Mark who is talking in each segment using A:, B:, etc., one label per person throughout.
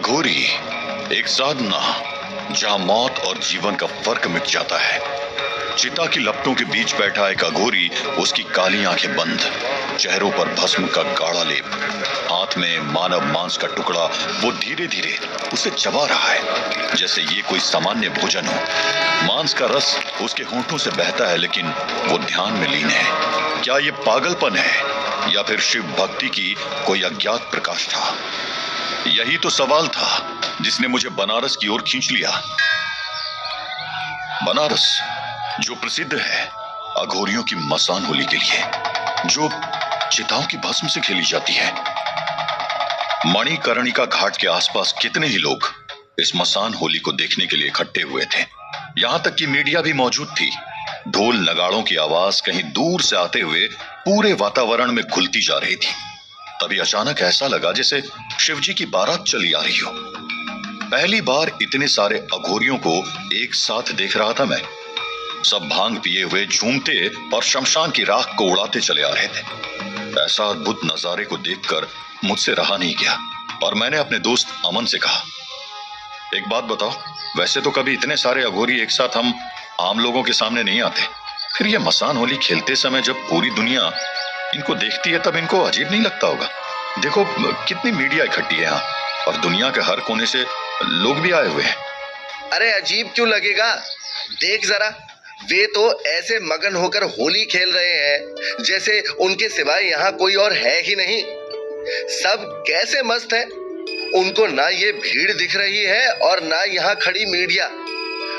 A: अघोरी एक साधना जहां मौत और जीवन का फर्क मिट जाता है। चिता की लपटों के बीच बैठा एक अघोरी, उसकी काली आंखें बंद, चेहरों पर भस्म का गाढ़ा लेप, हाथ में मानव मांस का टुकड़ा। वो धीरे धीरे उसे चबा रहा है जैसे ये कोई सामान्य भोजन हो। मांस का रस उसके होंठों से बहता है, लेकिन वो ध्यान में लीन है। क्या ये पागलपन है या फिर शिव भक्ति की कोई अज्ञात प्रकाष्ठा? यही तो सवाल था जिसने मुझे बनारस की ओर खींच लिया। बनारस जो प्रसिद्ध है अघोरियों की मसान होली के लिए, जो चिताओं की भस्म से खेली जाती है। मणिकर्णिका घाट के आसपास कितने ही लोग इस मसान होली को देखने के लिए इकट्ठे हुए थे। यहां तक कि मीडिया भी मौजूद थी। ढोल नगाड़ों की आवाज कहीं दूर से आते हुए पूरे वातावरण में घुलती जा रही थी। तभी अचानक ऐसा लगा जैसे शिवजी की बारात चली आ रही हो। पहली बार इतने सारे अघोरियों को एक साथ देख रहा था मैं। सब भांग पिए हुए झूमते और शमशान की राख को उड़ाते चले आ रहे थे। ऐसा अद्भुत नजारे को देखकर मुझसे रहा नहीं गया और मैंने अपने दोस्त अमन से कहा, एक बात बताओ, वैसे तो कभी इतने सारे अघोरी एक साथ हम आम लोगों के सामने नहीं आते, फिर ये मसान होली खेलते समय जब पूरी दुनिया इनको देखती है तब इनको अजीब नहीं लगता होगा? देखो कितनी मीडिया इकट्ठी है यहाँ और दुनिया के हर कोने से लोग भी आए हुए हैं।
B: अरे अजीब क्यों लगेगा? देख जरा, वे तो ऐसे मगन होकर होली खेल रहे हैं जैसे उनके सिवाय यहाँ कोई और है ही नहीं। सब कैसे मस्त है। उनको ना ये भीड़ दिख रही है और ना यहाँ खड़ी मीडिया।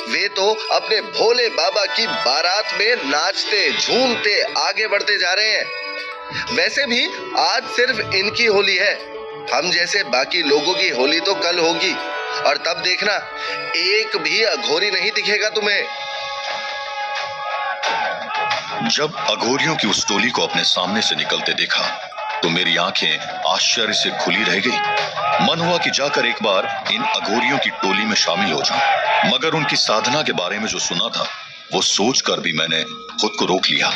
B: वे तो अपने भोले बाबा की बारात में नाचते झूमते आगे बढ़ते जा रहे हैं। वैसे भी आज सिर्फ इनकी होली है। हम जैसे बाकी लोगों की होली तो कल होगी और तब देखना एक भी अघोरी नहीं दिखेगा तुम्हें।
A: जब अघोरियों की उस टोली को अपने सामने से निकलते देखा तो मेरी आंखें आश्चर्य से खुली रह गई। मन हुआ कि जाकर एक बार इन अघोरियों की टोली में शामिल हो जाऊं, मगर उनकी साधना के बारे में जो सुना था वो सोचकर भी मैंने खुद को रोक लिया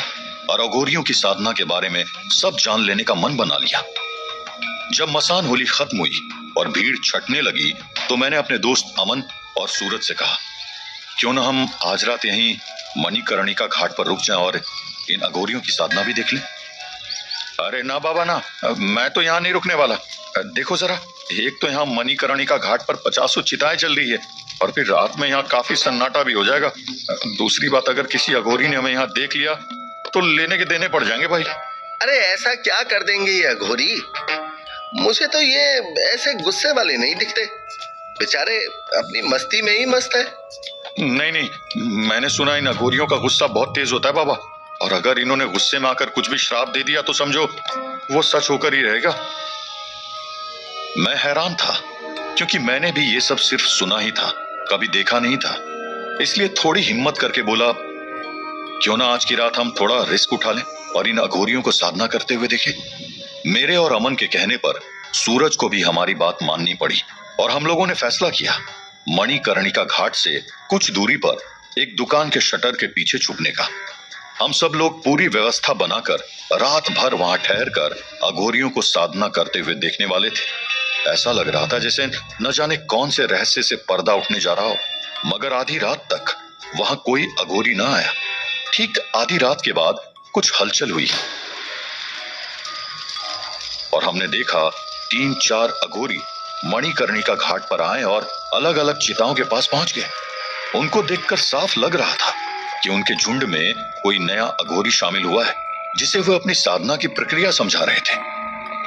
A: और अघोरियों की साधना के बारे में सब जान लेने का मन बना लिया। जब मसान होली खत्म हुई और भीड़ छटने लगी तो मैंने अपने दोस्त अमन और सूरज से कहा, क्यों ना हम आज रात यहीं मणिकर्णिका घाट पर रुक जाएं और इन अघोरियों की साधना भी देख लें। अरे ना बाबा ना, मैं तो यहाँ नहीं रुकने वाला। देखो जरा, एक तो यहाँ मणिकर्णिका घाट पर 50 चिताएं चल रही है और फिर रात में यहाँ काफी सन्नाटा भी हो जाएगा। दूसरी बात, अगर किसी अघोरी ने हमें यहाँ देख लिया तो लेने के देने पड़ जाएंगे भाई।
B: अरे ऐसा क्या कर देंगे ये अघोरी? मुझे तो ये ऐसे गुस्से वाले नहीं दिखते। बेचारे अपनी मस्ती में ही मस्त है।
A: नहीं नहीं, मैंने सुना इन अघोरियों का गुस्सा बहुत तेज होता है बाबा, और अगर इन्होंने गुस्से में आकर कुछ भी श्राप दे दिया तो समझो वो सच होकर ही रहेगा। मैं हैरान था क्योंकि मैंने भी ये सब सिर्फ सुना ही था, कभी देखा नहीं था। इसलिए थोड़ी हिम्मत करके बोला, क्यों ना आज की रात हम थोड़ा रिस्क उठा लें और इन अघोरियों को साधना करते हुए देखें। मेरे और अमन के कहने पर सूरज को भी हमारी बात माननी पड़ी और हम लोगों ने फैसला किया मणिकर्णिका घाट से कुछ दूरी पर एक दुकान के शटर के पीछे छुपने का। हम सब लोग पूरी व्यवस्था बनाकर रात भर वहां ठहर कर अघोरियों को साधना करते हुए देखने वाले थे। ऐसा लग रहा था जैसे न जाने कौन से रहस्य से पर्दा उठने जा रहा हो। मगर आधी रात तक वहां कोई अघोरी ना आया। ठीक आधी रात के बाद कुछ हलचल हुई और हमने देखा 3-4 अघोरी मणिकर्णिका घाट पर आए और अलग अलग चिताओं के पास पहुंच गए। उनको देखकर साफ लग रहा था कि उनके झुंड में कोई नया अघोरी शामिल हुआ है जिसे वो अपनी साधना की प्रक्रिया समझा रहे थे।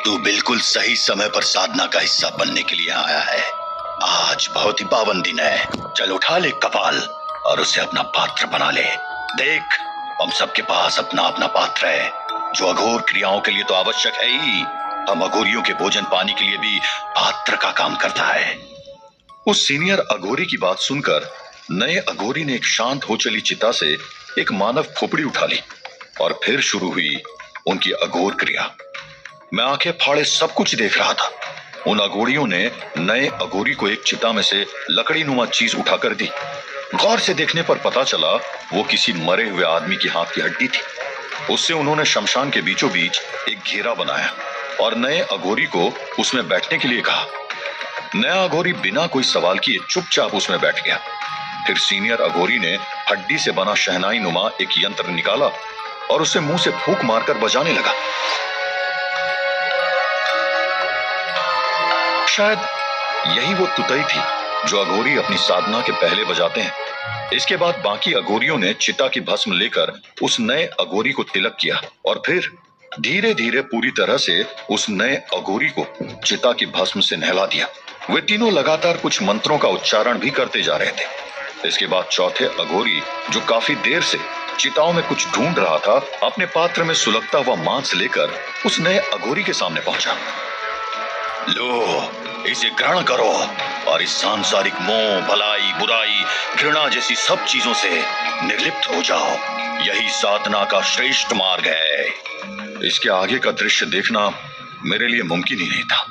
A: तू बिल्कुल सही समय पर साधना का हिस्सा बनने के लिए आया है। आज बहुत ही पावन दिन है। चल उठा ले कपाल और उसे अपना पात्र बना ले। देख, हम सबके पास अपना अपना पात्र है जो अघोर क्रियाओं के लिए तो आवश्यक है ही, हम अघोरियों के भोजन पानी के लिए भी पात्र का काम करता है। उस सीनियर अघोरी की बात सुनकर नए अघोरी ने एक शांत हो चली चिता से एक मानव खोपड़ी उठा ली और फिर शुरू हुई उनकी अघोर क्रिया। मैं आंखें फाड़े सब कुछ देख रहा था। उन अघोरियों ने नए अघोरी को एक चिता में से लकड़ी नुमा चीज उठाकर दी। गौर से देखने पर पता चला वो किसी मरे हुए आदमी की हाथ की हड्डी थी। उससे उन्होंने शमशान के बीचों बीच एक घेरा बनाया और नए अघोरी को उसमें बैठने के लिए कहा। नया अघोरी बिना कोई सवाल किए चुपचाप उसमें बैठ गया। फिर सीनियर अघोरी ने हड्डी से बना शहनाई नुमा एक यंत्र निकाला और उसे मुंह से फूंक मारकर बजाने लगा। शायद यही वो तुतई थी जो अघोरी अपनी साधना के पहले बजाते हैं। इसके बाद बाकी अघोरियों ने चिता की भस्म लेकर उस नए अघोरी को तिलक किया और फिर धीरे धीरे पूरी तरह से उस नए अघोरी को चिता की भस्म से नहला दिया। वे तीनों लगातार कुछ मंत्रों का उच्चारण भी करते जा रहे थे। इसके बाद चौथे अघोरी, जो काफी देर से चिताओं में कुछ ढूंढ रहा था, अपने पात्र में सुलगता हुआ मांस लेकर उस नए अघोरी के सामने पहुंचा। लो, इसे ग्रहण करो और इस सांसारिक मोह, भलाई, बुराई, घृणा जैसी सब चीजों से निर्लिप्त हो जाओ। यही साधना का श्रेष्ठ मार्ग है। इसके आगे का दृश्य देखना मेरे लिए मुमकिन ही नहीं था,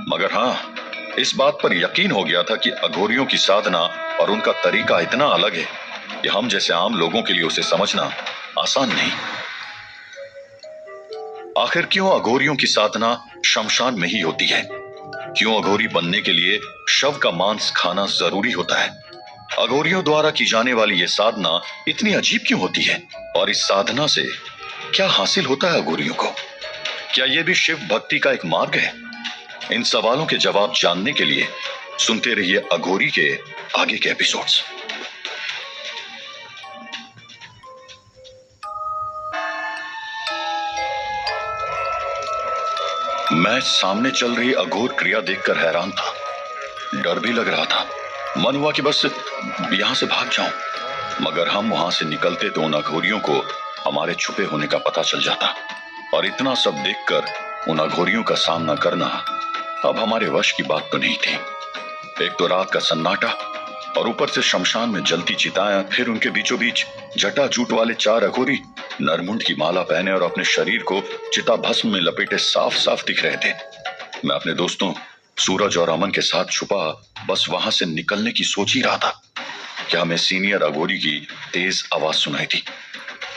A: मगर हाँ, इस बात पर यकीन हो गया था कि अघोरियों की साधना और उनका तरीका इतना अलग है कि हम जैसे आम लोगों के लिए उसे समझना आसान नहीं। आखिर क्यों अघोरियों की साधना शमशान में ही होती है? क्यों अघोरी बनने के लिए शव का मांस खाना जरूरी होता है? अघोरियों द्वारा की जाने वाली यह साधना इतनी अजीब क्यों होती है? और इस साधना से क्या हासिल होता है अघोरियों को? क्या यह भी शिव भक्ति का एक मार्ग है? इन सवालों के जवाब जानने के लिए सुनते रहिए अघोरी के आगे के एपिसोड्स। मैं सामने चल रही अघोर क्रिया देखकर हैरान था। डर भी लग रहा था। मन हुआ कि बस यहां से भाग जाऊं, मगर हम वहां से निकलते तो उन अघोरियों को हमारे छुपे होने का पता चल जाता, और इतना सब देखकर उन अघोरियों का सामना करना अब हमारे वश की बात तो नहीं थी। एक तो रात का सन्नाटा और ऊपर से शमशान में जलती चिताएं, फिर उनके बीचों बीच जटा जूट वाले 4 अघोरी नरमुंड की माला पहने और अपने शरीर को चिता भस्म में लपेटे साफ साफ दिख रहे थे। मैं अपने दोस्तों सूरज और अमन के साथ छुपा बस वहां से निकलने की सोच ही रहा था कि हमें सीनियर अघोरी की तेज आवाज सुनाई थी,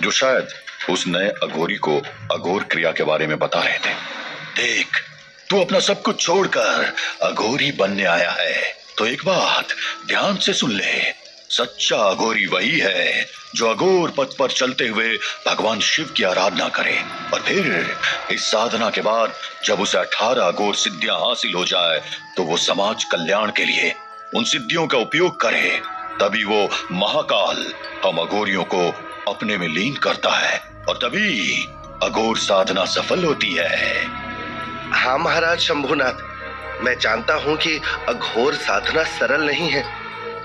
A: जो शायद उस नए अघोरी को अघोर क्रिया के बारे में बता रहे थे। देख, तू अपना सब कुछ छोड़कर अघोरी बनने आया है, तो एक बात ध्यान से सुन ले। सच्चा अघोरी वही है जो अघोर पथ पर चलते हुए भगवान शिव की आराधना करे, और फिर इस साधना के बाद जब उसे 18 अघोर सिद्धियां हासिल हो जाए तो वो समाज कल्याण के लिए उन सिद्धियों का उपयोग करे। तभी वो महाकाल हम अघोरियों को अपने में लीन करता है, और तभी अघोर साधना सफल होती है।
B: हाँ महाराज शंभुनाथ, मैं जानता हूँ कि अघोर साधना सरल नहीं है,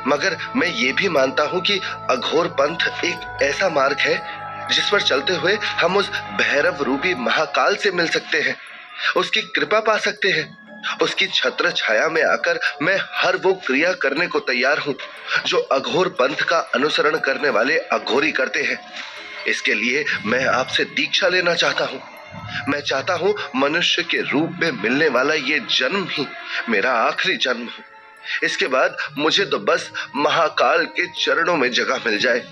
B: मगर मैं ये भी मानता हूँ कि अघोर पंथ एक ऐसा मार्ग है जिस पर चलते हुए हम उस भैरव रूपी महाकाल से मिल सकते हैं, उसकी कृपा पा सकते हैं। उसकी छत्र छाया में आकर मैं हर वो क्रिया करने को तैयार हूँ जो अघोर पंथ का अनुसरण करने वाले अघोरी करते हैं। इसके लिए मैं आपसे दीक्षा लेना चाहता हूँ। मैं चाहता हूँ मनुष्य के रूप में मिलने वाला ये जन्म ही मेरा आखिरी जन्म हो। इसके बाद मुझे तो बस महाकाल के चरणों में जगह मिल जाए।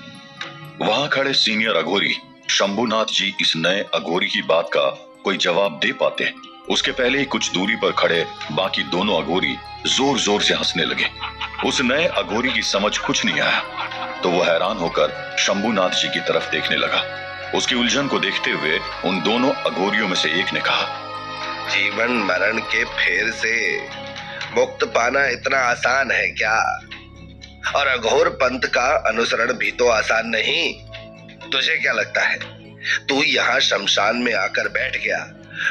A: वहां खड़े सीनियर अघोरी शंभुनाथ जी इस नए अघोरी की बात का कोई जवाब दे पाते, उसके पहले ही कुछ दूरी पर खड़े बाकी दोनों अघोरी जोर जोर से हंसने लगे। उस नए अघोरी की समझ कुछ नहीं आया तो वो हैरान होकर शंभुनाथ जी की तरफ देखने लगा। उसकी उलझन को देखते हुए उन दोनों अघोरियों में से एक ने कहा,
B: जीवन मरण के फेर से मुक्त पाना इतना आसान है क्या? और अघोर पंथ का अनुसरण भी तो आसान नहीं। तुझे क्या लगता है, तू यहाँ शमशान में आकर बैठ गया,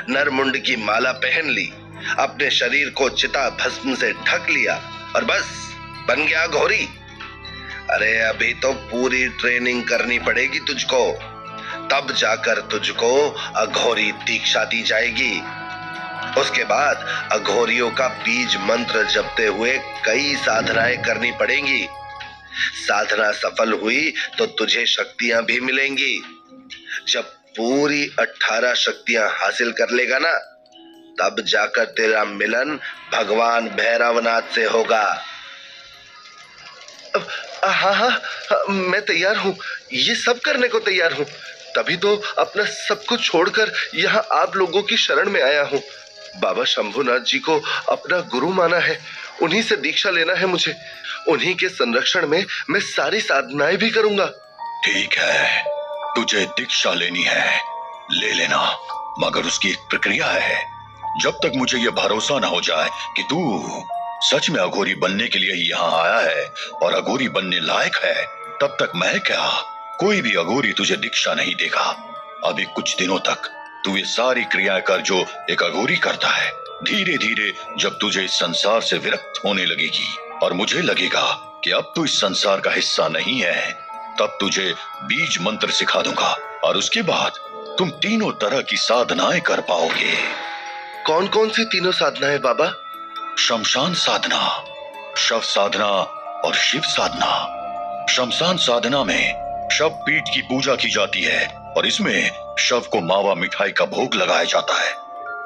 B: नरमुंड की माला पहन ली, अपने शरीर को चिता भस्म से ढक लिया और बस बन गया अघोरी? अरे अभी तो पूरी ट्रेनिंग करनी पड़ेगी तुझको, तब जाकर तुझको अघोरी दीक्षा दी जाएगी। उसके बाद अघोरियों का बीज मंत्र जपते हुए कई साधनाएं करनी पड़ेंगी। साधना सफल हुई तो तुझे शक्तियां भी मिलेंगी। जब पूरी 18 शक्तियां हासिल कर लेगा ना, तब जाकर तेरा मिलन भगवान भैरवनाथ से होगा। हाँ हाँ, मैं तैयार हूँ, ये सब करने को तैयार हूँ। तभी तो अपना सब कुछ छोड़कर यहाँ आप लोगों की शरण में आया हूँ। बाबा शंभुनाथ जी को अपना गुरु माना है, उन्हीं से दीक्षा लेना है मुझे। उन्हीं के संरक्षण में मैं सारी साधनाएं भी करूंगा।
A: ठीक है, तुझे दीक्षा लेनी है, ले लेना, मगर उसकी एक प्रक्रिया है। जब तक मुझे यह भरोसा ना हो जाए कि तू सच में अघोरी बनने के लिए ही यहाँ आया है और अघोरी बनने लायक है, तब तक मैं क्या, कोई भी अघोरी तुझे दीक्षा नहीं देगा। अभी कुछ दिनों तक तू ये सारी क्रियाएं कर जो एक अघोरी करता है। धीरे धीरे जब तुझे इस संसार से विरक्त होने लगेगी और मुझे लगेगा कि अब तू इस संसार का हिस्सा नहीं है, तब तुझे बीज मंत्र सिखा दूंगा और उसके बाद तुम तीनों तरह की साधनाएं कर पाओगे।
B: कौन कौन सी तीनों साधनाएं बाबा?
A: शमशान साधना, शव साधना और शिव साधना। शमशान साधना में शव पीठ की पूजा की जाती है और इसमें शव को मावा मिठाई का भोग लगाया जाता है।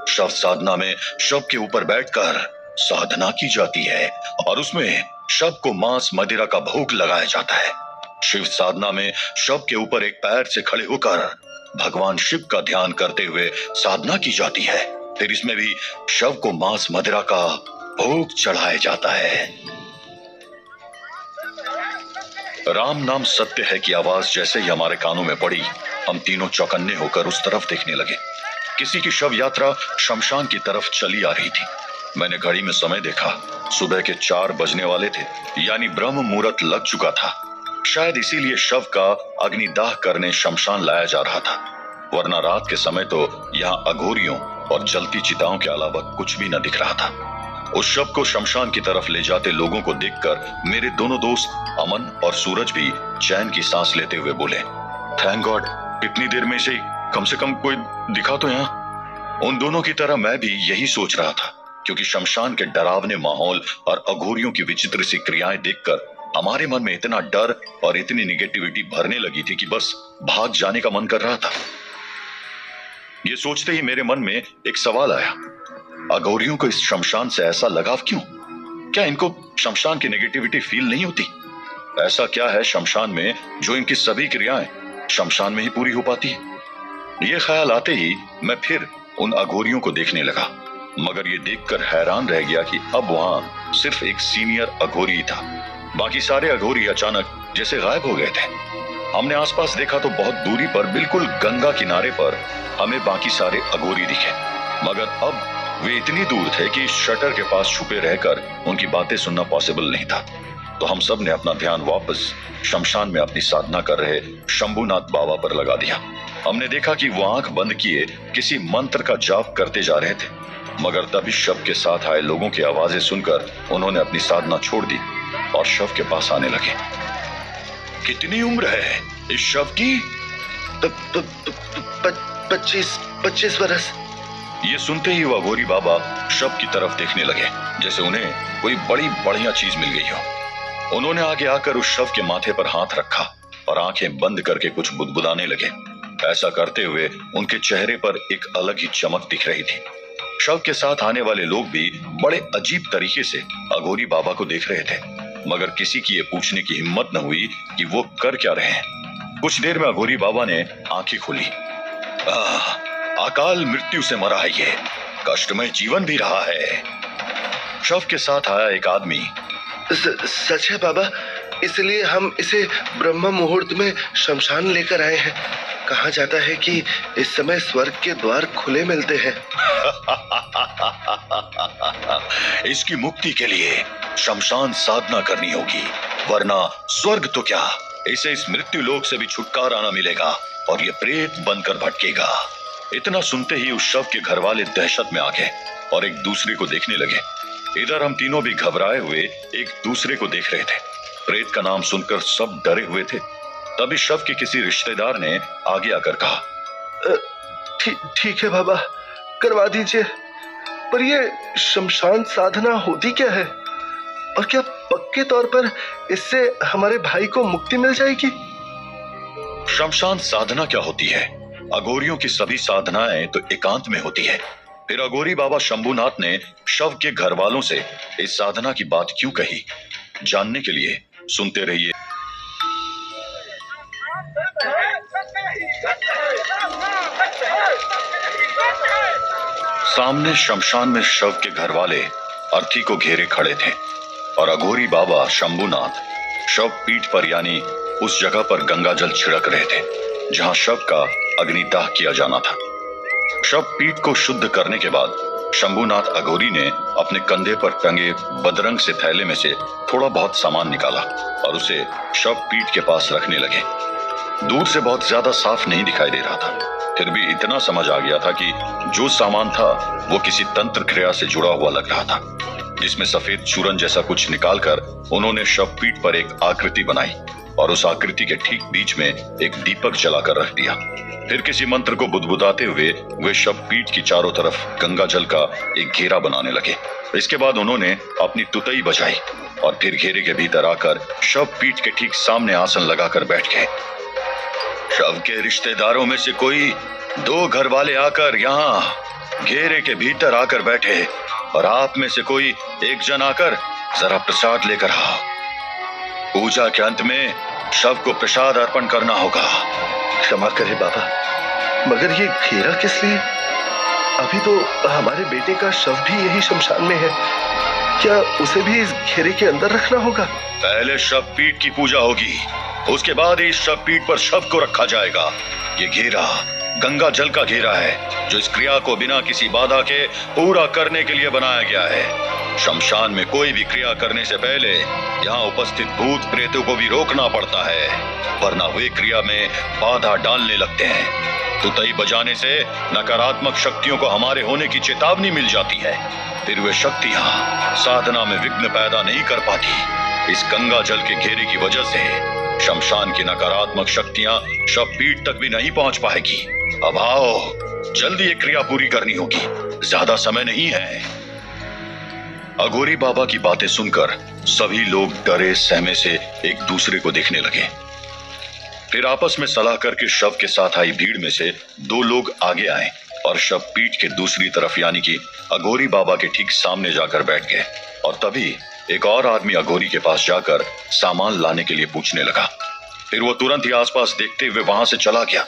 A: शव साधना में शव के ऊपर बैठकर साधना की जाती है और उसमें शव को मांस मदिरा का भोग लगाया जाता है। शिव साधना में शव के ऊपर एक पैर से खड़े होकर भगवान शिव का ध्यान करते हुए साधना की जाती है। फिर इसमें भी शव को मांस मदिरा का भोग चढ़ाया जाता है। राम नाम सत्य है की आवाज जैसे ही हमारे कानों में पड़ी, हम तीनों चौकन्ने होकर उस तरफ देखने लगे। किसी की शव यात्रा शमशान की तरफ चली आ रही थी। मैंने घड़ी में समय देखा, सुबह के 4 बजने वाले थे, यानी ब्रह्म मुहूर्त लग चुका था। शायद इसीलिए शव का अग्निदाह करने शमशान लाया जा रहा था, वरना रात के समय तो यहाँ अघोरियों और जलती चिताओं के अलावा कुछ भी न दिख रहा था। उस शव को शमशान की तरफ ले जाते लोगों को देखकर मेरे दोनों दोस्त अमन और सूरज भी चैन की सांस लेते हुए बोले, थैंक गॉड, इतनी देर में से कम कोई दिखा तो यहाँ। उन दोनों की तरह मैं भी यही सोच रहा था, क्योंकि शमशान के डरावने माहौल और अघोरियों की विचित्र सी क्रियाएं देखकर हमारे मन में इतना डर और इतनी निगेटिविटी भरने लगी थी कि बस भाग जाने का मन कर रहा था। ये सोचते ही मेरे मन में एक सवाल आया, अघोरियों को इस शमशान से ऐसा लगाव क्यों? क्या इनको शमशान की नेगेटिविटी फील नहीं होती? ऐसा क्या है शमशान में जो इनकी सभी क्रियाएं शमशान में ही पूरी हो पाती है? ये ख्याल आते ही मैं फिर उन अघोरियों को देखने लगा, मगर ये देखकर हैरान रह गया कि अब वहां सिर्फ एक सीनियर अघोरी था। बाकी सारे अघोरी अचानक जैसे गायब हो गए थे। हमने आसपास देखा तो बहुत दूरी पर बिल्कुल गंगा किनारे पर हमें बाकी सारे अघोरी दिखे, मगर अब वे इतनी दूर थे कि शटर के पास छुपे रहकर उनकी बातें सुनना पॉसिबल नहीं था। तो हम सब ने अपना ध्यान वापस शमशान में अपनी साधना कर रहे शंभुनाथ बाबा पर लगा दिया। हमने देखा कि वो आंख बंद किए किसी मंत्र का जाप करते जा रहे थे, मगर तभी शव के साथ आए लोगों की आवाजें सुनकर उन्होंने अपनी साधना छोड़ दी और शव के पास आने लगे। कितनी उम्र है इस शव की?
B: 25 वर्ष।
A: ये सुनते ही वह अघोरी बाबा शव की तरफ देखने लगे जैसे उन्हें कोई बड़ी बढ़िया चीज मिल गई हो। उन्होंने आगे आकर उस शव के माथे पर हाथ रखा और आंखें बंद करके कुछ बुदबुदाने लगे। ऐसा करते हुए उनके चेहरे पर एक अलग ही चमक दिख रही थी। शव के साथ आने वाले लोग भी बड़े अजीब तरीके से अघोरी बाबा को देख रहे थे, मगर किसी की ये पूछने की हिम्मत न हुई कि वो कर क्या रहे हैं। कुछ देर में अघोरी बाबा ने आंखें खोली। अकाल मृत्यु से मरा है ये, कष्टमय जीवन भी रहा है। शव के साथ आया एक आदमी,
B: सच है बाबा, इसलिए हम इसे ब्रह्म मुहूर्त में शमशान लेकर आए हैं। कहा जाता है कि इस समय स्वर्ग के द्वार खुले मिलते हैं।
A: इसकी मुक्ति के लिए शमशान साधना करनी होगी, वरना स्वर्ग तो क्या, इसे इस मृत्यु लोक से भी छुटकारा न मिलेगा और ये प्रेत बनकर भटकेगा। इतना सुनते ही उस शव के घर वाले दहशत में आ गए और एक दूसरे को देखने लगे। इधर हम तीनों भी घबराए हुए एक दूसरे को देख रहे थे। प्रेत का नाम सुनकर सब डरे हुए थे। तभी शव के किसी रिश्तेदार ने आगे आकर कहा,
B: ठीक है बाबा, करवा दीजिए, पर ये शमशान साधना होती क्या है और क्या पक्के तौर पर इससे हमारे भाई को मुक्ति मिल जाएगी?
A: शमशान साधना क्या होती है? अघोरियों की सभी साधनाएं तो एकांत में होती है। फिर अघोरी बाबा शंभुनाथ ने शव के घर वालों से इस साधना की बात क्यों कही? जानने के लिए सुनते रहिए। सामने शमशान में शव के घर वाले अर्थी को घेरे खड़े थे और अघोरी बाबा शंभुनाथ शव पीठ पर यानी उस जगह पर गंगा जल छिड़क रहे थे जहां शव का अग्निदाह किया जाना था। शव पीठ को शुद्ध करने के बाद शंभुनाथ अघोरी ने अपने कंधे पर टंगे बदरंग से थैले में से थोड़ा बहुत सामान निकाला और उसे शव पीठ के पास रखने लगे। दूर से बहुत ज्यादा साफ नहीं दिखाई दे रहा था, फिर भी इतना समझ आ गया था कि जो सामान था वो किसी तंत्र क्रिया से जुड़ा हुआ लग रहा था, जिसमें सफेद चूरन जैसा कुछ निकालकर उन्होंने शव पीठ पर एक आकृति बनाई और उस आकृति के ठीक बीच में एक दीपक जलाकर रख दिया। फिर किसी मंत्र को बुदबुदाते हुए वे शव पीठ की चारों तरफ गंगा जल का एक घेरा बनाने लगे। इसके बाद उन्होंने अपनी तुतई बजाई और फिर घेरे के भीतर आकर शव पीठ के ठीक सामने आसन लगाकर बैठ गए। शव के रिश्तेदारों में से कोई 2 घर वाले आकर यहाँ घेरे के भीतर आकर बैठे और आप में से कोई एक जन आकर जरा प्रसाद लेकर आओ। पूजा के अंत में शव को प्रसाद अर्पण करना होगा।
B: क्षमा करें बाबा, मगर ये घेरा किस लिए? अभी तो हमारे बेटे का शव भी यही शमशान में है, क्या उसे भी इस घेरे के अंदर रखना होगा?
A: पहले शव पीठ की पूजा होगी, उसके बाद ही शव पीठ पर शव को रखा जाएगा। ये घेरा गंगा जल का घेरा है जो इस क्रिया को बिना किसी बाधा के पूरा करने के लिए बनाया गया है। शमशान में कोई भी क्रिया करने से पहले यहाँ उपस्थित भूत प्रेतों को भी रोकना पड़ता है, वरना वे क्रिया में बाधा डालने लगते हैं। तुतई बजाने से नकारात्मक शक्तियों को हमारे होने की चेतावनी मिल जाती है, फिर वे शक्तियां साधना में विघ्न पैदा नहीं कर पाती। इस गंगा जल के घेरे की वजह से शमशान की नकारात्मक शक्तियां शव पीठ तक भी नहीं पहुंच पाएगी। अब आओ, जल्दी ये क्रिया पूरी करनी होगी, ज्यादा समय नहीं है। अघोरी बाबा की बातें सुनकर सभी लोग डरे सहमे से एक दूसरे को देखने लगे। फिर आपस में सलाह करके शव के साथ आई भीड़ में से 2 लोग आगे आए और शव पीठ के दूसरी तरफ यानी कि अघोरी बाबा के ठीक सामने जाकर बैठ गए। और तभी एक और आदमी अघोरी के पास जाकर सामान लाने के लिए पूछने लगा। फिर वो तुरंत ही आसपास देखते हुए वहां से चला गया।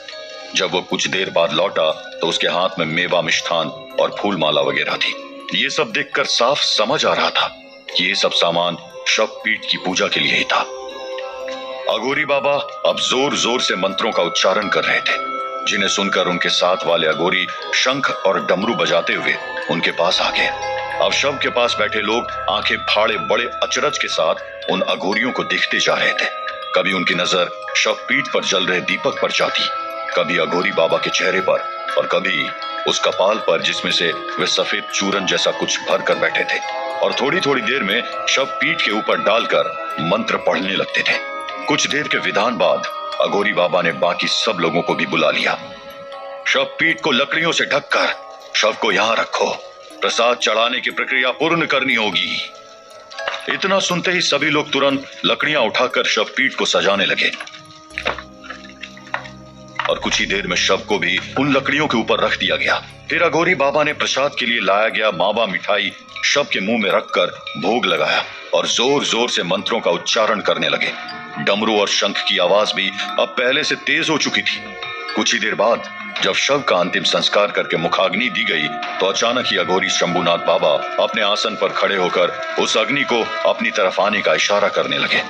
A: जब वो कुछ देर बाद लौटा तो उसके हाथ में मेवा मिष्ठान और फूल माला वगैरह थी। ये सब देखकर साफ समझ आ रहा था कि ये सब सामान शव पीठ की पूजा के लिए ही था। अघोरी बाबा अब जोर जोर से मंत्रों का उच्चारण कर रहे थे, जिन्हें सुनकर उनके साथ वाले अघोरी शंख और डमरू बजाते हुए उनके पास आ गए। अब शव के पास बैठे लोग आंखें फाड़े बड़े अचरज के साथ उन अघोरियों को देखते जा रहे थे। कभी उनकी नजर शव पीठ पर जल रहे दीपक पर जाती, कभी अघोरी बाबा के चेहरे पर और कभी उस कपाल पर जिसमें से वे सफेद चूरन जैसा कुछ भर कर बैठे थे, और थोड़ी थोड़ी देर में शव पीठ के ऊपर डालकर मंत्र पढ़ने लगते थे। कुछ देर के विधान बाद अघोरी बाबा ने बाकी सब लोगों को भी बुला लिया। शव पीठ को लकड़ियों से ढककर शव को यहाँ रखो, प्रसाद चढ़ाने की प्रक्रिया पूर्ण करनी होगी। इतना सुनते ही सभी लोग तुरंत लकड़ियां उठाकर शव पीठ को सजाने लगे और कुछ ही देर में शव को भी उन लकड़ियों के ऊपर रख दिया गया। फिर अघोरी बाबा ने प्रसाद के लिए लाया गया मावा मिठाई शव के मुंह में रखकर भोग लगाया और जोर जोर से मंत्रों का उच्चारण करने लगे। डमरू और शंख की आवाज भी अब पहले से तेज हो चुकी थी। कुछ ही देर बाद जब शव का अंतिम संस्कार करके मुखाग्नि दी गई तो अचानक ही अघोरी शंभुनाथ बाबा अपने आसन पर खड़े होकर उस अग्नि को अपनी तरफ आने का इशारा करने लगे।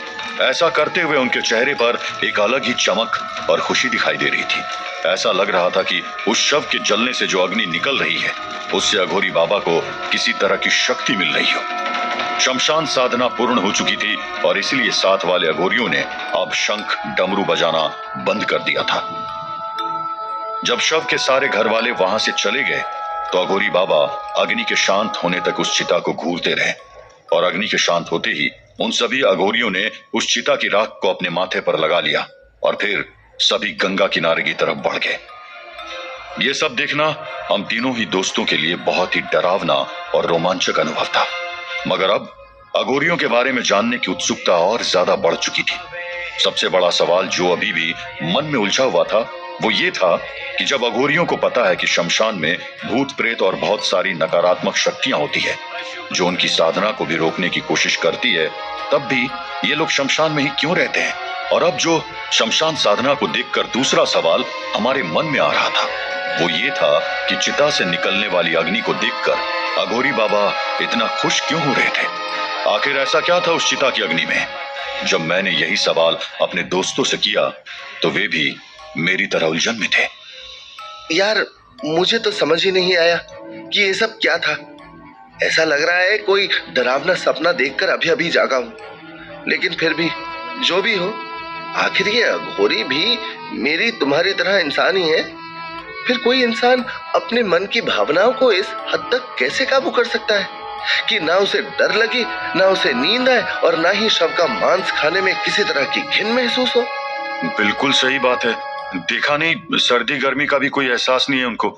A: ऐसा करते हुए उनके चेहरे पर एक अलग ही चमक और खुशी दिखाई दे रही थी। ऐसा लग रहा था कि उस शव के जलने से जो अग्नि निकल रही है उससे अघोरी बाबा को किसी तरह की शक्ति मिल रही हो। शमशान साधना पूर्ण हो चुकी थी और इसलिए साथ वाले अघोरियों ने अब शंख डमरू बजाना बंद कर दिया था। जब शव के सारे घर वाले वहां से चले गए तो अघोरी बाबा अग्नि के शांत होने तक उस चिता को घूरते रहे और अग्नि के शांत होते ही उन सभी अघोरियों ने उस चिता की राख को अपने माथे पर लगा लिया और फिर सभी गंगा किनारे की तरफ बढ़ गए। ये सब देखना हम तीनों ही दोस्तों के लिए बहुत ही डरावना और रोमांचक अनुभव था, मगर अब अघोरियों के बारे में जानने की उत्सुकता और ज्यादा बढ़ चुकी थी। सबसे बड़ा सवाल जो अभी भी मन में उलझा हुआ था वो ये था कि जब अघोरियों को पता है कि शमशान में भूत प्रेत और बहुत सारी नकारात्मक शक्तियां होती है जो उनकी साधना को भी रोकने की कोशिश करती है, तब भी ये लोग शमशान में ही क्यों रहते हैं? और अब जो शमशान साधना को देखकर दूसरा सवाल हमारे मन में आ रहा था, वो ये था कि चिता से निकलने वाली अग्नि को देखकर अघोरी बाबा इतना खुश क्यों हो रहे थे। आखिर ऐसा क्या था उस चिता की अग्नि में? जब मैंने यही सवाल अपने दोस्तों से किया तो वे भी मेरी तरह उलझन में थे।
B: यार, मुझे तो समझ ही नहीं आया कि ये सब क्या था। ऐसा लग रहा है कोई डरावना सपना देखकर अभी अभी जागा हूं। लेकिन फिर भी जो भी हो, आखिर ये अघोरी भी मेरी तुम्हारी तरह इंसान ही है। फिर कोई इंसान अपने मन की भावनाओं को इस हद तक कैसे काबू कर सकता है कि ना उसे डर लगे, ना उसे नींद आए और ना ही शव का मांस खाने में किसी तरह की घिन महसूस हो।
A: बिल्कुल सही बात है। देखा नहीं, सर्दी गर्मी का भी कोई एहसास नहीं है उनको।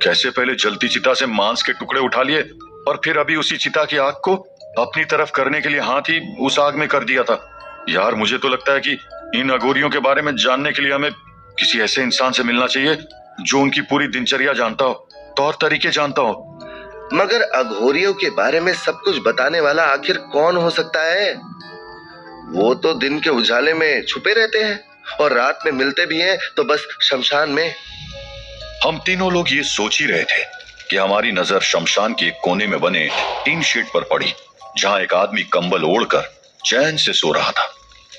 A: कैसे पहले जलती चिता से मांस के टुकड़े उठा लिए और फिर अभी उसी चिता की आग को अपनी तरफ करने के लिए हाथ ही उस आग में कर दिया था। यार, मुझे तो लगता है कि इन अघोरियों के बारे में जानने के लिए हमें किसी ऐसे इंसान से मिलना चाहिए जो उनकी पूरी दिनचर्या जानता हो, तौर तरीके जानता हो।
B: मगर अघोरियों के बारे में सब कुछ बताने वाला आखिर कौन हो सकता है? वो तो दिन के उजाले में छुपे रहते हैं और रात में मिलते भी हैं तो बस शमशान में।
A: हम तीनों लोग ये सोच ही रहे थे कि हमारी नजर शमशान के एक कोने में बने टीन शेड पर पड़ी, जहां एक आदमी कंबल ओढ़कर चैन से सो रहा था।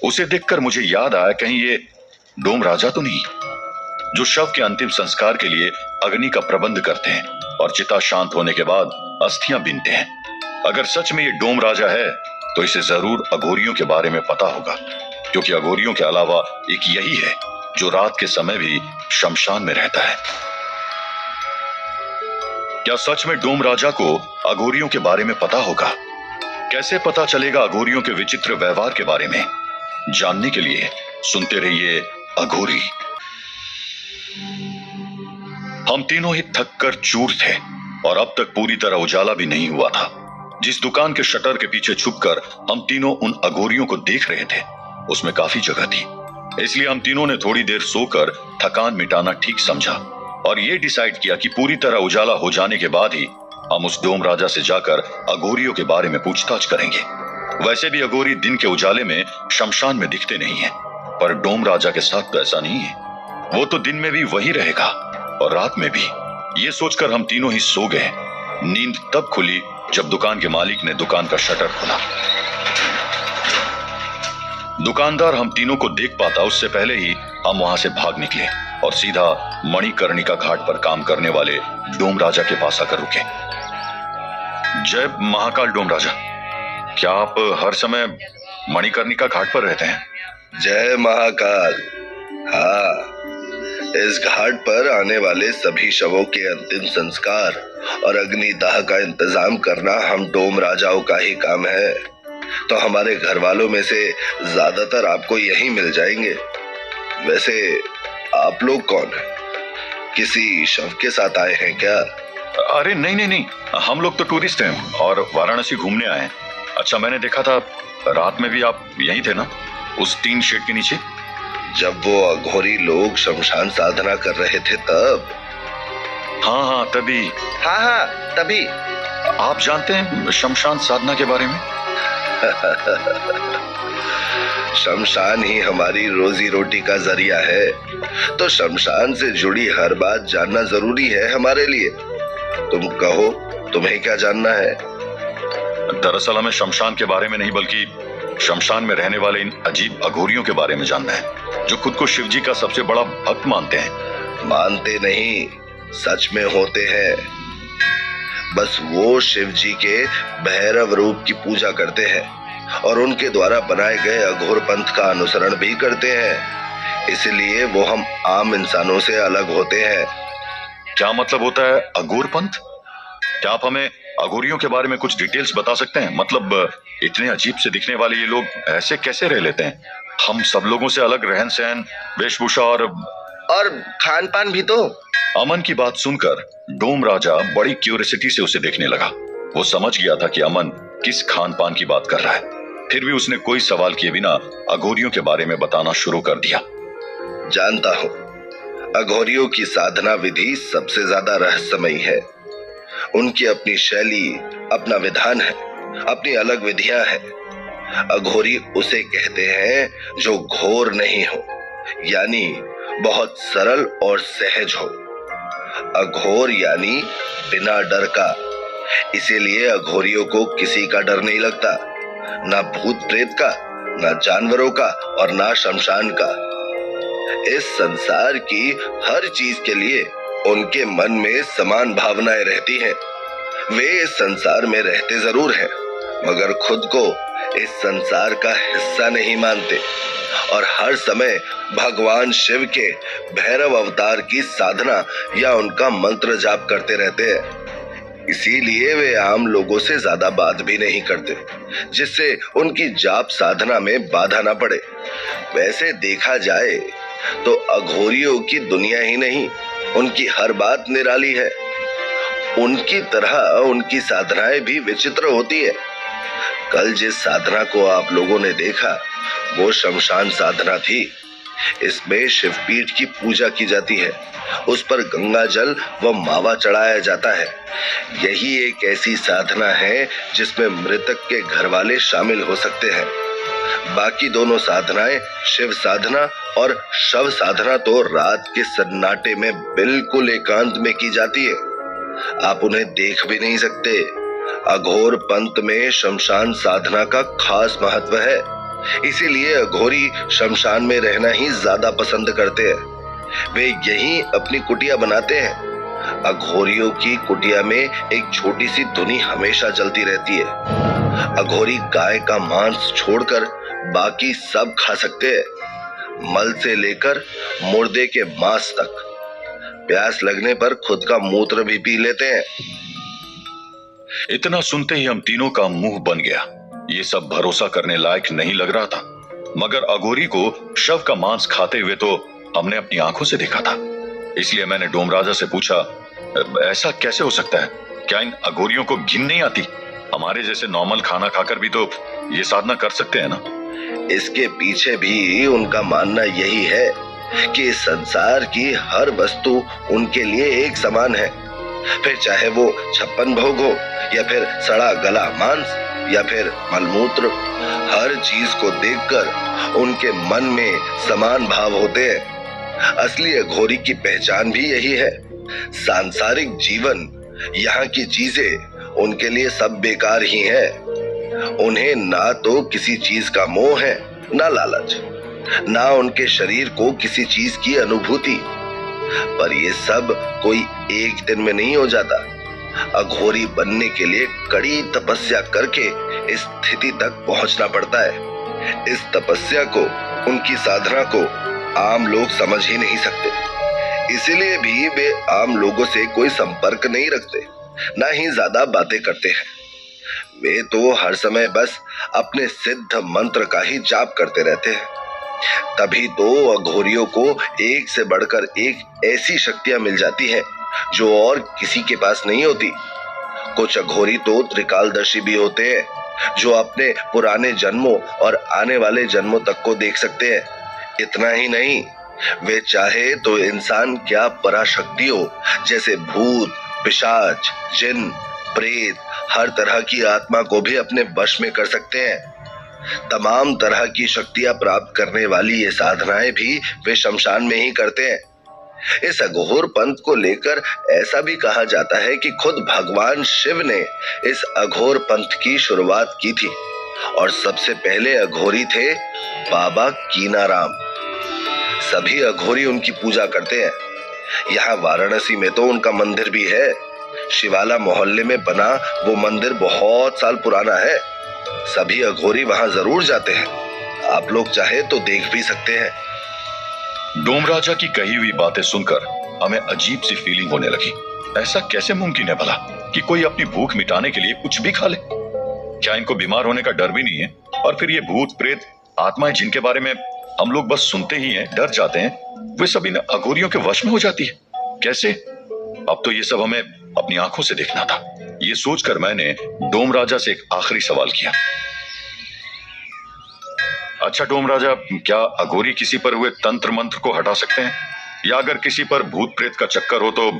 A: उसे देखकर मुझे याद आया, कहीं ये डोम राजा तो नहीं, जो शव के अंतिम संस्कार के लिए अग्नि का प्रबंध करते हैं और चिता शांत होने के बाद अस्थियां बीनते हैं। अगर सच में ये डोम राजा है तो इसे जरूर अघोरियों के बारे में पता होगा, क्योंकि अघोरियों के अलावा एक यही है जो रात के समय भी शमशान में रहता है। क्या सच में डोम राजा को अघोरियों के बारे में पता होगा? कैसे पता चलेगा अघोरियों के विचित्र व्यवहार के बारे में? जानने के लिए सुनते रहिए अघोरी। हम तीनों ही थक कर चूर थे और अब तक पूरी तरह उजाला भी नहीं हुआ था। जिस दुकान के शटर के पीछे छुपकर हम तीनों उन अघोरियों को देख रहे थे, उसमें काफी जगह थी। इसलिए हम तीनों ने थोड़ी देर सोकर थकान मिटाना ठीक समझा और ये डिसाइड किया कि पूरी तरह उजाला हो जाने के बाद ही हम उस डोम राजा से जाकर अघोरियों के बारे में पूछताछ करेंगे। वैसे भी अघोरी दिन के उजाले में शमशान में दिखते नहीं है, पर डोम राजा के साथ तो ऐसा नहीं है। वो तो दिन में भी वही रहेगा और रात में भी। ये सोचकर हम तीनों ही सो गए। नींद तब खुली जब दुकान के मालिक ने दुकान का शटर खोला। दुकानदार हम तीनों को देख पाता उससे पहले ही हम वहां से भाग निकले और सीधा मणिकर्णिका घाट पर काम करने वाले डोम राजा के पास आकर रुके। जय महाकाल डोम राजा, क्या आप हर समय मणिकर्णिका घाट पर रहते हैं?
B: जय महाकाल। हाँ, इस घाट पर आने वाले सभी शवों के अंतिम संस्कार और अग्निदाह का इंतजाम करना हम डोम राजाओं का ही काम है। तो हमारे घर वालों में से ज्यादातर आपको यहीं मिल जाएंगे। वैसे आप लोग कौन हैं? किसी शव के साथ आए हैं क्या?
A: अरे नहीं नहीं नहीं, हम लोग तो टूरिस्ट हैं और वाराणसी घूमने आए हैं। अच्छा, मैंने देखा था रात में भी आप यहीं थे ना, उस टीन शेड के नीचे?
B: जब वो अघोरी लोग शमशान साधना कर रहे थे तब?
A: हाँ, तभी।
B: हाँ, तभी।
A: आप जानते हैं शमशान साधना के बारे में?
B: शमशान ही हमारी रोजी रोटी का जरिया है, तो शमशान से जुड़ी हर बात जानना जरूरी है हमारे लिए। तुम कहो, तुम्हें क्या जानना है?
A: दरअसल हमें शमशान के बारे में नहीं, बल्कि शमशान में रहने वाले इन अजीब अघोरियों के बारे में जानना है, जो खुद को शिव जी का सबसे बड़ा भक्त मानते हैं।
B: मानते नहीं, सच में होते हैं। बस वो शिव जी के भैरव रूप की पूजा करते हैं और उनके द्वारा बनाए गए अघोर पंथ का अनुसरण भी करते हैं। इसलिए वो हम आम इंसानों से अलग होते हैं।
A: क्या मतलब होता है अघोर पंथ? क्या आप हमें अघोरियों के बारे में कुछ डिटेल्स बता सकते हैं? मतलब इतने अजीब से दिखने वाले ये लोग ऐसे कैसे रह लेते हैं? हम सब लोगों से अलग रहन सहन, वेशभूषा और
B: खान पान भी तो।
A: अमन की बात सुनकर डोम राजा बड़ी क्यूरियोसिटी से उसे देखने लगा। वो समझ गया था कि अमन किस खान पान की बात कर रहा है। फिर भी उसने कोई सवाल किए बिना अघोरियों के बारे में बताना शुरू कर दिया।
B: जानता हूँ, अघोरियों की साधना विधि सबसे ज्यादा रहस्यमयी है। उनकी अपनी शैली, अपना विधान है, अपनी अलग विधियां हैं। अघोरी उसे कहते हैं जो घोर नहीं हो, यानी बहुत सरल और सहज हो। अघोर यानी बिना डर का। इसीलिए अघोरियों को किसी का डर नहीं लगता, ना भूत प्रेत का, ना जानवरों का और ना शमशान का। इस संसार की हर चीज के लिए उनके मन में समान भावनाएं रहती हैं। वे इस संसार में रहते जरूर हैं, मगर खुद को इस संसार का हिस्सा नहीं मानते और हर समय भगवान शिव के भैरव अवतार की साधना या उनका मंत्र जाप करते रहते हैं। इसीलिए वे आम लोगों से ज्यादा बात भी नहीं करते, जिससे उनकी जाप साधना में बाधा ना पड़े। वैसे देखा जाए तो अघोरियों की दुनिया ही नहीं, उनकी हर बात निराली है। उनकी तरह उनकी साधनाएं भी विचित्र होती है। कल जिस साधना को आप लोगों ने देखा वो शमशान साधना थी। इसमें शिवपीठ की पूजा की जाती है, उस पर गंगा जल व मावा चढ़ाया जाता है। यही एक ऐसी साधना है जिसमें मृतक के घर वाले शामिल हो सकते हैं। बाकी दोनों साधनाएं, शिव साधना और शव साधना, तो रात के सन्नाटे में बिल्कुल एकांत में की जाती है। आप उन्हें देख भी नहीं सकते। अघोर पंथ में शमशान साधना का खास महत्व है, इसीलिए अघोरी शमशान में रहना ही ज्यादा पसंद करते हैं। वे यहीं अपनी कुटिया बनाते हैं। अघोरियों की कुटिया में एक छोटी सी धुनी हमेशा जलती रहती है। अघोरी गाय का मांस छोड़कर बाकी सब खा सकते हैं, मल से लेकर मुर्दे के मांस तक। प्यास लगने पर खुद का मूत्र भी पी लेते हैं।
A: इतना सुनते ही हम तीनों का मुंह बन गया। ये सब भरोसा करने लायक नहीं लग रहा था, मगर अघोरी को शव का मांस खाते हुए तो हमने अपनी आंखों से देखा था। इसलिए मैंने डोमराजा से पूछा, ऐसा कैसे हो सकता है? क्या इन अघोरियों को घिन नहीं आती? हमारे जैसे नॉर्मल खाना खाकर भी तो ये साधना कर सकते हैं ना?
B: इसके पीछे भी उनका मानना यही है कि इस संसार की हर वस्तु उनके लिए एक समान है। फिर चाहे वो 56 भोग हो या फिर सड़ा गला मांस या फिर मलमूत्र, हर चीज को देखकर उनके मन में समान भाव होते हैं। असली अघोरी की पहचान भी यही है। सांसारिक जीवन, यहाँ की चीजें उनके लिए सब बेकार ही है। उन्हें ना तो किसी चीज का मोह है, ना लालच, ना उनके शरीर को किसी चीज की अनुभूति। पर ये सब कोई एक दिन में नहीं हो जाता। अघोरी बनने के लिए कड़ी तपस्या करके इस स्थिति तक पहुंचना पड़ता है। इस तपस्या को, उनकी साधना को आम लोग समझ ही नहीं सकते। इसीलिए भी वे आम लोगों से कोई संपर्क नहीं रखते, ना ही ज्यादा बातें करते हैं। वे तो हर समय बस अपने सिद्ध मंत्र का ही जाप करते रहते हैं। तभी तो अघोरियों को एक से बढ़कर एक ऐसी शक्तियां मिल जाती हैं जो और किसी के पास नहीं होती। कुछ अघोरी तो त्रिकालदर्शी भी होते हैं, जो अपने पुराने जन्मों और आने वाले जन्मों तक को देख सकते हैं। इतना ही नहीं, वे चाहे तो इंसान क्या पराशक्तियों जैसे भूत, पिशाच, जिन, प्रेत, हर तरह की आत्मा को भी अपने वश में कर सकते हैं। तमाम तरह की शक्तियां प्राप्त करने वाली ये साधनाएं भी वे शमशान में ही करते हैं। इस अघोर पंथ को लेकर ऐसा भी कहा जाता है कि खुद भगवान शिव ने इस अघोर पंथ की शुरुआत की थी और सबसे पहले अघोरी थे बाबा कीनाराम। सभी अघोरी उनकी पूजा करते हैं। यहाँ वाराणसी में तो उनका मंदिर भी है। शिवाला मोहल्ले में बना वो मंदिर बहुत साल पुराना है। सभी अघोरी वहां जरूर जाते हैं। आप लोग चाहे तो देख भी सकते हैं।
A: डोमराजा की कही हुई बातें सुनकर हमें अजीब सी फीलिंग होने लगी। ऐसा कैसे मुमकिन है भला कि कोई अपनी भूख मिटाने के लिए कुछ भी खा ले? क्या इनको बीमार होने का डर भी नहीं है? और फिर ये भूत प्रेत आत्माएं जिनके बारे में हम लोग बस सुनते ही हैं, डर जाते हैं, वे सब इन अघोरियों के वश में हो जाती है? कैसे? अब तो ये सब हमें अपनी आंखों से देखना था। ये सोचकर मैंने डोमराजा से एक आखिरी सवाल किया। अच्छा डोमराजा, क्या अघोरी किसी पर हुए तंत्र मंत्र को हटा सकते हैं? या अगर किसी पर भूत प्रेत का चक्कर हो तो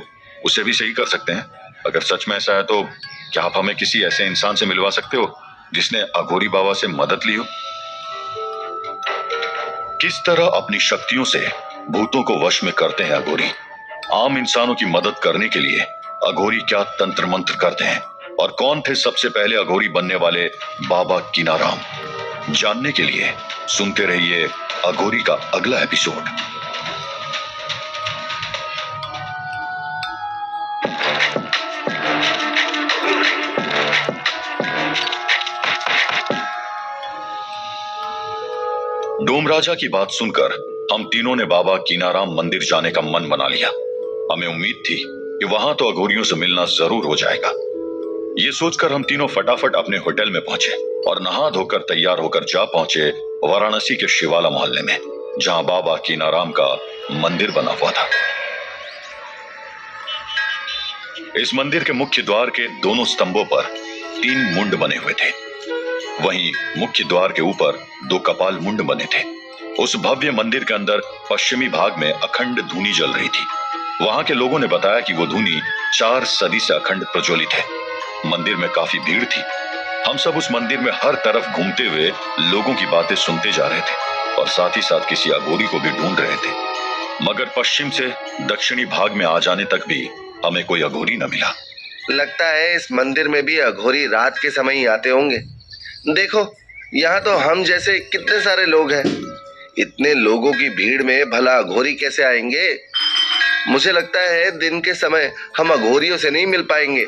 A: उसे भी सही कर सकते हैं? अगर सच में ऐसा है तो क्या आप हमें किसी ऐसे इंसान से मिलवा सकते हो जिसने अघोरी बाबा से मदद ली हो? किस तरह अपनी शक्तियों से भूतों को वश में करते हैं अघोरी? आम इंसानों की मदद करने के लिए अघोरी क्या तंत्र मंत्र करते हैं? और कौन थे सबसे पहले अघोरी बनने वाले बाबा कीनाराम? जानने के लिए सुनते रहिए अघोरी का अगला एपिसोड। डोम राजा की बात सुनकर हम तीनों ने बाबा कीनाराम मंदिर जाने का मन बना लिया। हमें उम्मीद थी कि वहां तो अघोरियों से मिलना जरूर हो जाएगा। ये सोचकर हम तीनों फटाफट अपने होटल में पहुंचे और नहा धोकर तैयार होकर जा पहुंचे वाराणसी के शिवाला मोहल्ले में, जहां बाबा कीनाराम का मंदिर बना हुआ था। इस मंदिर के मुख्य द्वार के दोनों स्तंभों पर 3 मुंड बने हुए थे। वहीं मुख्य द्वार के ऊपर 2 कपाल मुंड बने थे। उस भव्य मंदिर के अंदर पश्चिमी भाग में अखंड धूनी जल रही थी। वहां के लोगों ने बताया कि वो धूनी 4 सदी से अखंड प्रज्वलित है। मंदिर में काफी भीड़ थी। हम सब उस मंदिर में हर तरफ घूमते हुए लोगों की बातें सुनते जा रहे थे और साथ ही साथ किसी अघोरी को भी ढूंढ रहे थे, मगर पश्चिम से दक्षिणी भाग में आ जाने तक भी हमें कोई अघोरी न मिला।
B: लगता है इस मंदिर में भी अघोरी रात के समय ही आते होंगे। देखो, यहाँ तो हम जैसे कितने सारे लोग हैं। इतने लोगों की भीड़ में भला अघोरी कैसे आएंगे? मुझे लगता है दिन के समय हम अघोरियों से नहीं मिल पाएंगे।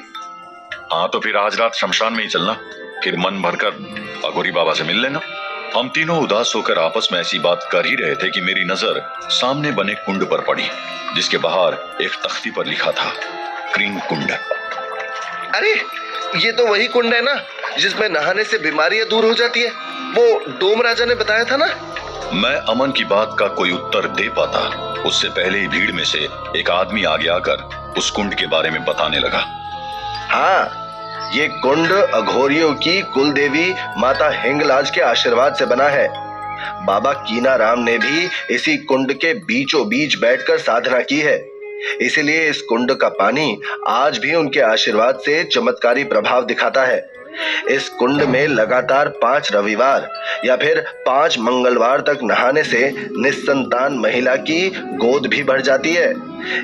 A: हाँ, तो फिर आज रात शमशान में ही चलना, फिर मन भरकर अघोरी बाबा से मिल लेना। हम तीनों उदास होकर आपस में ऐसी बात कर ही रहे थे कि मेरी नजर सामने बने कुंड पर पड़ी, जिसके बाहर एक तख्ती पर लिखा था क्रीम कुंड।
B: अरे, ये तो वही कुंड है ना जिसमें नहाने से बीमारियां दूर हो जाती है। वो डोम राजा ने बताया था ना।
A: मैं अमन की बात का कोई उत्तर दे पाता, उससे पहले ही भीड़ में से एक आदमी आगे आकर उस कुंड के बारे में बताने लगा।
B: हाँ, ये कुंड अघोरियों की कुल देवी माता हिंगलाज के आशीर्वाद से बना है। बाबा कीनाराम ने भी इसी कुंड के बीचों बीच बैठकर साधना की है। इसीलिए इस कुंड का पानी आज भी उनके आशीर्वाद से चमत्कारी प्रभाव दिखाता है। इस कुंड में लगातार 5 रविवार या फिर 5 मंगलवार तक नहाने से निस्संतान महिला की गोद भी बढ़ जाती है।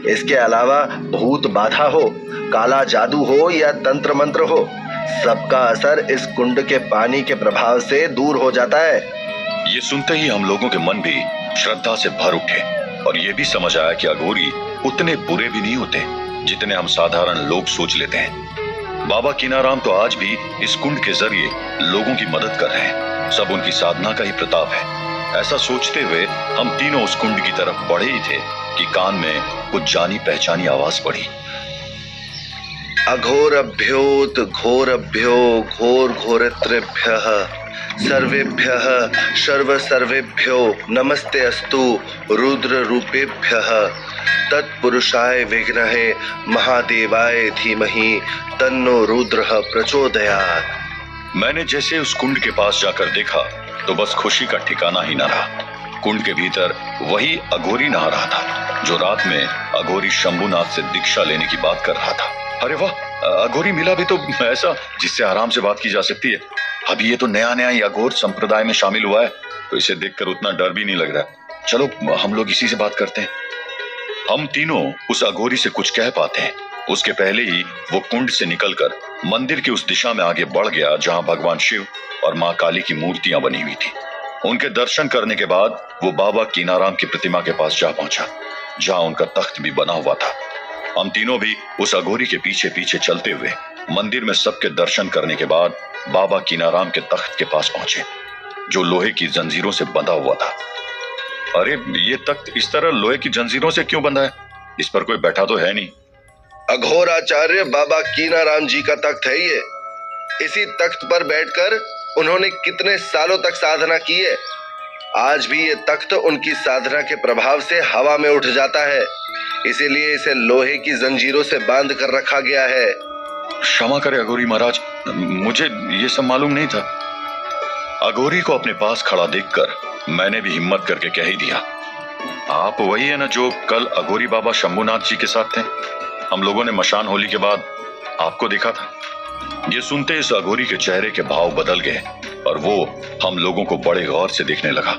B: इसके अलावा भूत बाधा हो, काला जादू हो या तंत्र मंत्र हो, सबका असर इस कुंड के पानी के प्रभाव से दूर हो जाता है।
A: ये सुनते ही हम लोगों के मन भी श्रद्धा से भर उठे और ये भी समझ आया कि अघोरी उतने बुरे भी नहीं होते जितने हम साधारण लोग सोच लेते हैं। बाबा कीनाराम तो आज भी इस कुंड के जरिए लोगों की मदद कर रहे हैं। सब उनकी साधना का ही प्रताप है। ऐसा सोचते हुए हम तीनों उस कुंड की तरफ बढ़े ही थे कि कान में कुछ जानी पहचानी आवाज पड़ी।
B: अघोरभ्योत घोरभ्यो घोर घोरत्रेभ्यः सर्वेभ्यः सर्व सर्वेभ्यो नमस्ते अस्तु रुद्र रूपेभ्यः तत्पुरुषाय विघ्नहे महादेवाय धीमहि तन्नो रुद्रः प्रचोदयात्। मैंने जैसे उस कुंड के पास जाकर देखा तो बस खुशी का ठिकाना ही न रहा। कुंड के भीतर वही अघोरी नहा रहा था जो रात में अघोरी शंभुनाथ से दीक्षा लेने की बात कर रहा था। अरे वाह, अघोरी मिला भी तो ऐसा जिससे आराम से बात की जा सकती है। अभी ये तो नया नया ही अघोर संप्रदाय में शामिल हुआ है, तो इसे देखकर उतना डर भी नहीं लग रहा। चलो हम लोग इसी से बात करते हैं। हम तीनों उस अघोरी से कुछ कह पाते हैं उसके पहले ही वो कुंड से निकलकर मंदिर की उस दिशा में आगे बढ़ गया जहां भगवान शिव और मां काली की मूर्तियां बनी हुई थी। उनके दर्शन करने के बाद वो बाबा कीनाराम की प्रतिमा के पास जा पहुंचा जहां उनका तख्त भी बना हुआ था। हम तीनों भी उस अघोरी के पीछे पीछे चलते हुए मंदिर में सबके दर्शन करने के बाद बाबा कीनाराम के तख्त के पास पहुंचे जो लोहे की जंजीरों से बंधा हुआ था। अरे, ये तख्त इस तरह लोहे की जंजीरों से क्यों बंधा है? इस पर कोई बैठा तो है नहीं। अघोराचार्य बाबा कीनाराम जी का तख्त है ये। इसी तख्त पर बैठकर उन्होंने कितने सालों तक साधना की है। आज भी ये तख्त उनकी साधना के प्रभाव से हवा में उठ जाता है, इसीलिए इसे लोहे की जंजीरों से बांध कर रखा गया है।
A: क्षमा करें अघोरी महाराज, मुझे ये सब मालूम नहीं था। अघोरी को अपने पास खड़ा देखकर मैंने भी हिम्मत करके कह ही दिया, आप वही है ना जो कल अघोरी बाबा शंभुनाथ जी के साथ थे? हम लोगों ने मशान होली के बाद आपको देखा था। ये सुनते इस अघोरी के चेहरे के भाव बदल गए और वो हम लोगों को बड़े गौर से देखने लगा।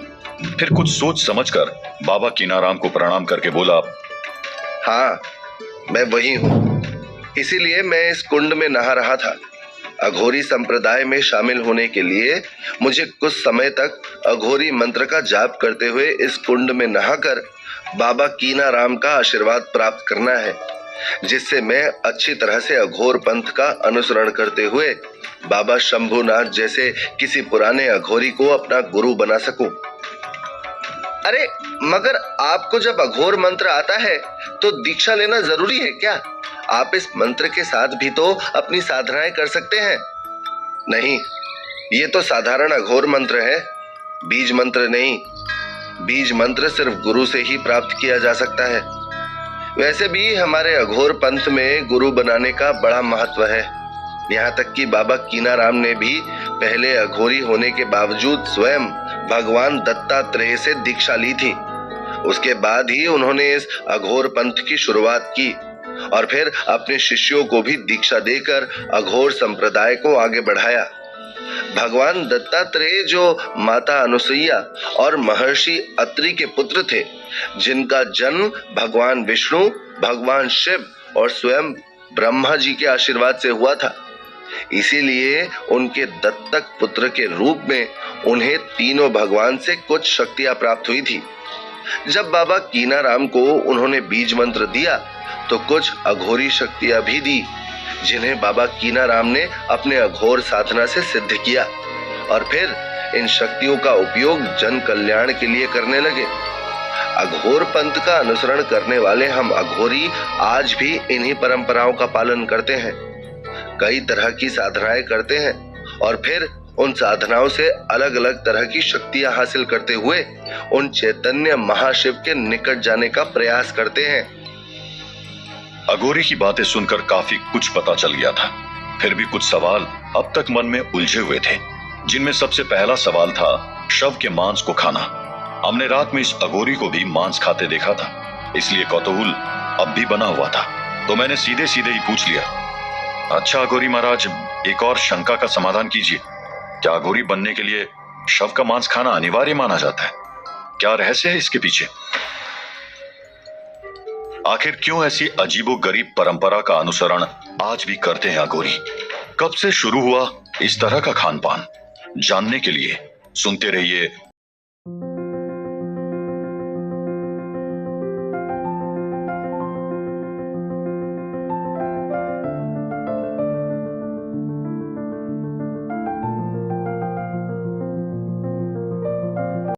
A: फिर कुछ सोच समझकर बाबा कीनाराम को प्रणाम करके बोला,
B: हाँ, मैं वही हूँ, इसीलिए मैं इस कुंड में नहा रहा था। अघोरी संप्रदाय में शामिल होने के लिए मुझे कुछ समय तक अघोरी मंत्र का जाप करते हुए इस कुंड में नहाकर बाबा कीनाराम का आशीर्वाद प्राप्त करना है, जिससे मैं अच्छी तरह से अघोर पंथ का अनुसरण करते हुए बाबा शंभुनाथ जैसे किसी पुराने अघोरी को अपना गुरु बना सकूं। अरे मगर आपको जब अघोर मंत्र आता है तो दीक्षा लेना जरूरी है क्या? आप इस मंत्र के साथ भी तो अपनी साधनाएं कर सकते हैं। नहीं, ये तो साधारण अघोर मंत्र है, बीज मंत्र नहीं। बीज मंत्र सिर्फ गुरु से ही प्राप्त किया जा सकता है। वैसे भी हमारे अघोर पंथ में गुरु बनाने का बड़ा महत्व है। यहाँ तक कि बाबा कीनाराम ने भी पहले अघोरी होने के बावजूद स्वयं भगवान दत्तात्रेय से दीक्षा ली थी। उसके बाद ही उन्होंने इस अघोर पंथ की शुरुआत की और फिर अपने शिष्यों को भी दीक्षा देकर अघोर संप्रदाय को आगे बढ़ाया। भगवान दत्तात्रेय जो माता अनुसुईया और महर्षि अत्रि के पुत्र थे, जिनका जन्म भगवान विष्णु, भगवान शिव और स्वयं ब्रह्मा जी के आशीर्वाद से हुआ था, इसीलिए उनके दत्तक पुत्र के रूप में उन्हें तीनों भगवान से कुछ शक्तियां प्राप्त हुई थी। जब बाबा कीनाराम को उन्होंने बीज मंत्र दिया तो कुछ अघोरी शक्तियां भी दी, जिन्हें बाबा कीनाराम ने अपने अघोर साधना से सिद्ध किया और फिर इन शक्तियों का उपयोग जन कल्याण के लिए करने लगे। अघोर पंथ का अनुसरण करने वाले हम अघोरी आज भी इन्हीं परंपराओं का पालन करते हैं, कई तरह की साधनाएं करते हैं और फिर उन साधनाओं से अलग अलग तरह की शक्तियां हासिल करते हुए उन चैतन्य महाशिव के निकट जाने का प्रयास करते हैं।
A: अघोरी की बातें सुनकर काफी कुछ पता चल गया था। फिर भी कुछ सवाल अब तक मन में उलझे हुए थे, जिनमें सबसे पहला सवाल था शव के मांस को खाना। हमने रात में इस अघोरी को भी मांस खाते देखा था, इसलिए कौतूहल अब भी बना हुआ था। तो मैंने सीधे सीधे ही पूछ लिया, अच्छा अघोरी महाराज, एक और शंका का समाधान कीजिए। क्या अघोरी बनने के लिए शव का मांस खाना अनिवार्य माना जाता है? क्या रहस्य है इसके पीछे? आखिर क्यों ऐसी अजीबोगरीब परंपरा का अनुसरण आज भी करते हैं अघोरी? कब से शुरू हुआ इस तरह का खान पान? जानने के लिए सुनते रहिए